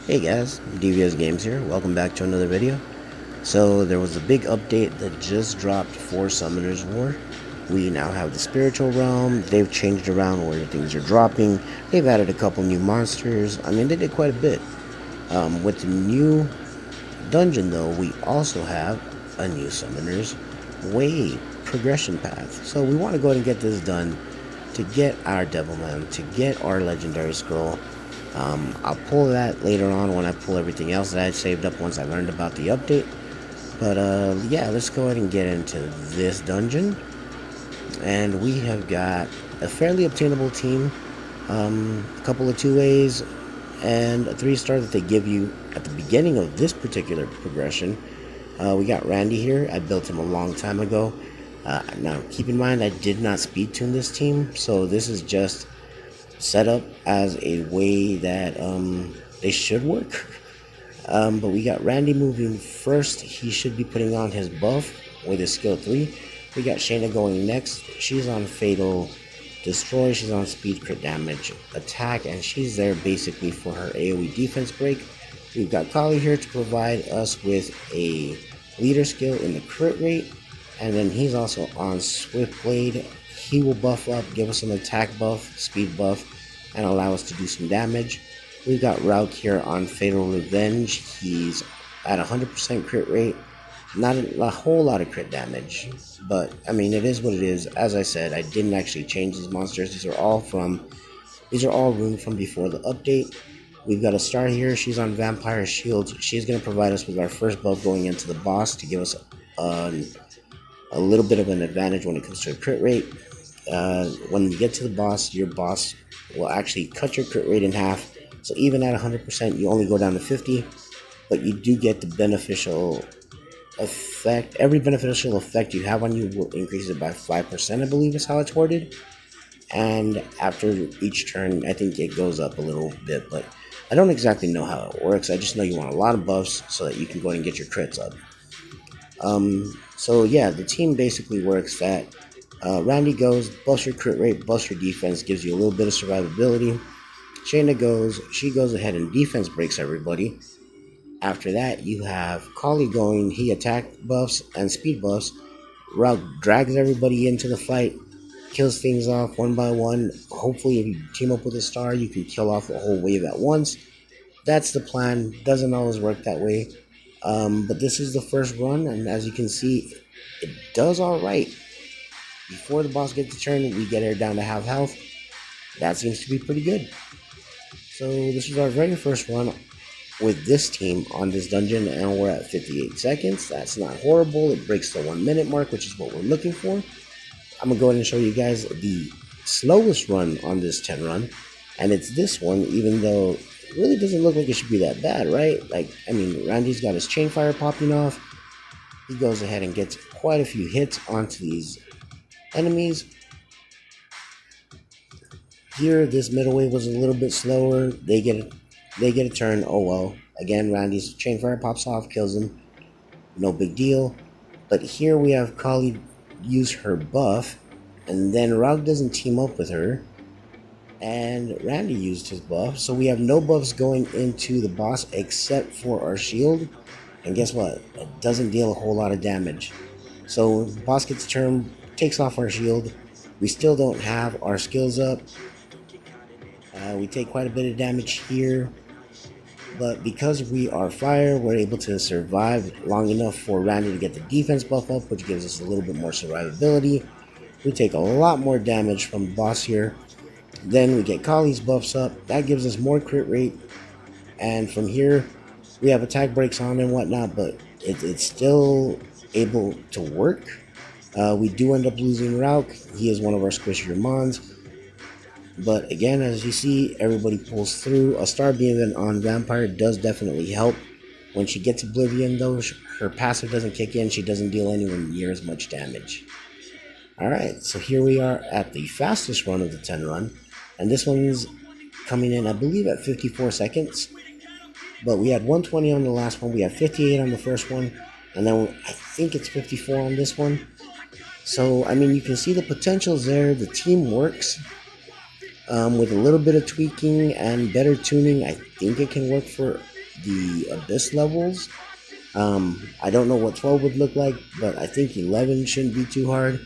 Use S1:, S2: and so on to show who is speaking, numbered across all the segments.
S1: Hey guys, DVSGames here. Welcome back to another video. So there was a big update that just dropped for Summoner's War. We now have the Spiritual Realm. They've changed around where things are dropping. They've added a couple new monsters. I mean, they did quite a bit. With the new dungeon though, we also have a new Summoner's Way progression path. So we want to go ahead and get this done to get our Devilman, to get our Legendary Scroll. I'll pull that later on when I pull everything else that I saved up once I learned about the update. But yeah, let's go ahead and get into this dungeon. And we have got a fairly obtainable team, a couple of 2As, and a 3-star that they give you at the beginning of this particular progression. We got Randy here. I built him a long time ago. Now, keep in mind, I did not speed tune this team, so this is just set up as a way that they should work. But we got Randy moving first. He should be putting on his buff with his skill 3. We got Shayna going next. She's on Fatal Destroy. She's on Speed, Crit Damage, Attack, and she's there basically for her AoE defense break. We've got Kali here to provide us with a leader skill in the crit rate. And then he's also on Swift Blade. He will buff up, give us an attack buff, speed buff, and allow us to do some damage. We've got Rauk here on Fatal Revenge. He's at 100% crit rate. Not a whole lot of crit damage, but I mean, it is what it is. As I said, I didn't actually change these monsters. These are all ruined from before the update. We've got a star here. She's on Vampire Shield. She's going to provide us with our first buff going into the boss to give us a little bit of an advantage when it comes to a crit rate. When you get to the boss, your boss will actually cut your crit rate in half. So even at 100%, you only go down to 50, but you do get the beneficial effect. Every beneficial effect you have on you will increase it by 5%, I believe is how it's worded. And after each turn, I think it goes up a little bit, but I don't exactly know how it works. I just know you want a lot of buffs so that you can go ahead and get your crits up. So yeah, the team basically works that Randy goes, buffs your crit rate, buffs your defense, gives you a little bit of survivability. Shayna goes, she goes ahead and defense breaks everybody. After that, you have Kali going, he attack buffs and speed buffs. Rauk drags everybody into the fight, kills things off one by one. Hopefully, if you team up with a star, you can kill off a whole wave at once. That's the plan. Doesn't always work that way. But this is the first run, and as you can see, it does alright. Before the boss gets a turn, we get her down to half health. That seems to be pretty good. So this is our very first run with this team on this dungeon, and we're at 58 seconds. That's not horrible. It breaks the 1 minute mark, which is what we're looking for. I'm going to go ahead and show you guys the slowest run on this 10 run, and it's this one, even though it really doesn't look like it should be that bad, right? Like, I mean, Randy's got his chain fire popping off. He goes ahead and gets quite a few hits onto these enemies. Here, this middle wave was a little bit slower. They get a turn. Oh well. Again, Randy's chain fire pops off, kills him. No big deal. But here we have Kali use her buff, and then Rauk doesn't team up with her, and Randy used his buff. So we have no buffs going into the boss except for our shield. And guess what? It doesn't deal a whole lot of damage. So the boss gets a turn, takes off our shield. We still don't have our skills up. We take quite a bit of damage here, but because we are fire, we're able to survive long enough for Randy to get the defense buff up, which gives us a little bit more survivability. We take a lot more damage from the boss here. Then we get Kali's buffs up. That gives us more crit rate, and from here we have attack breaks on and whatnot, but it's still able to work. We do end up losing Rauk. He is one of our squishier mons. But again, as you see, everybody pulls through. A star beam on Vampire does definitely help. When she gets Oblivion, though, her passive doesn't kick in. She doesn't deal anywhere near as much damage. Alright, so here we are at the fastest run of the 10 run. And this one's coming in, I believe, at 54 seconds. But we had 120 on the last one. We had 58 on the first one. And then I think it's 54 on this one. So, I mean, you can see the potential's there. The team works. With a little bit of tweaking and better tuning, I think it can work for the Abyss levels. I don't know what 12 would look like, but I think 11 shouldn't be too hard.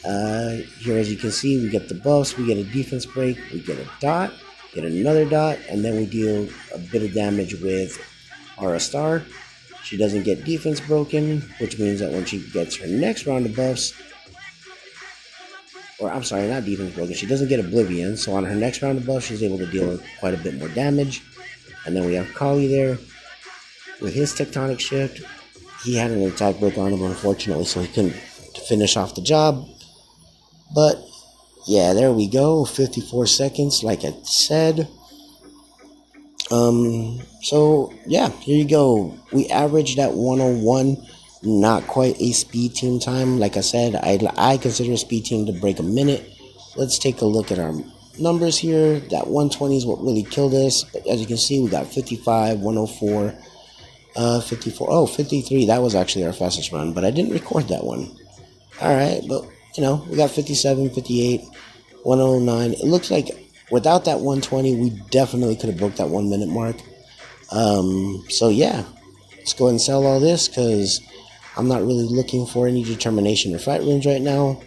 S1: Here, as you can see, we get the buffs, we get a defense break, we get a dot, get another dot, and then we deal a bit of damage with Aura Star. She doesn't get defense broken, which means that when she gets her next round of buffs, or I'm sorry, not defense broken, she doesn't get Oblivion, so on her next round of buffs, she's able to deal quite a bit more damage. And then we have Kali there with his Tectonic Shift. He had an attack break on him, unfortunately, so he couldn't finish off the job. But yeah, there we go, 54 seconds, like I said. So yeah, here you go. We averaged at 101, not quite a speed team time. Like I said, I consider a speed team to break a minute. Let's take a look at our numbers here. That 120 is what really killed us. But as you can see, we got 55, 104, 54, oh, 53. That was actually our fastest run, but I didn't record that one. All right, but you know, we got 57, 58, 109. It looks like without that 120, we definitely could have broke that 1 minute mark. So yeah, let's go ahead and sell all this because I'm not really looking for any determination or fight runes right now.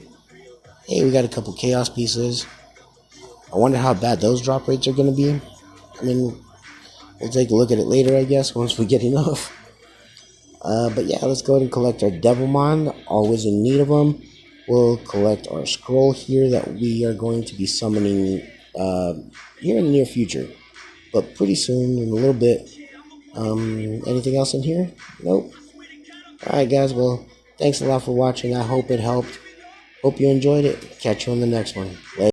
S1: Hey, we got a couple chaos pieces. I wonder how bad those drop rates are going to be. I mean, we'll take a look at it later, I guess, once we get enough. But yeah, let's go ahead and collect our Devilmon. Always in need of them. We'll collect our scroll here that we are going to be summoning here in the near future. But pretty soon, in a little bit. Anything else in here? Nope. Alright guys, well, thanks a lot for watching. I hope it helped. Hope you enjoyed it. Catch you on the next one. Later.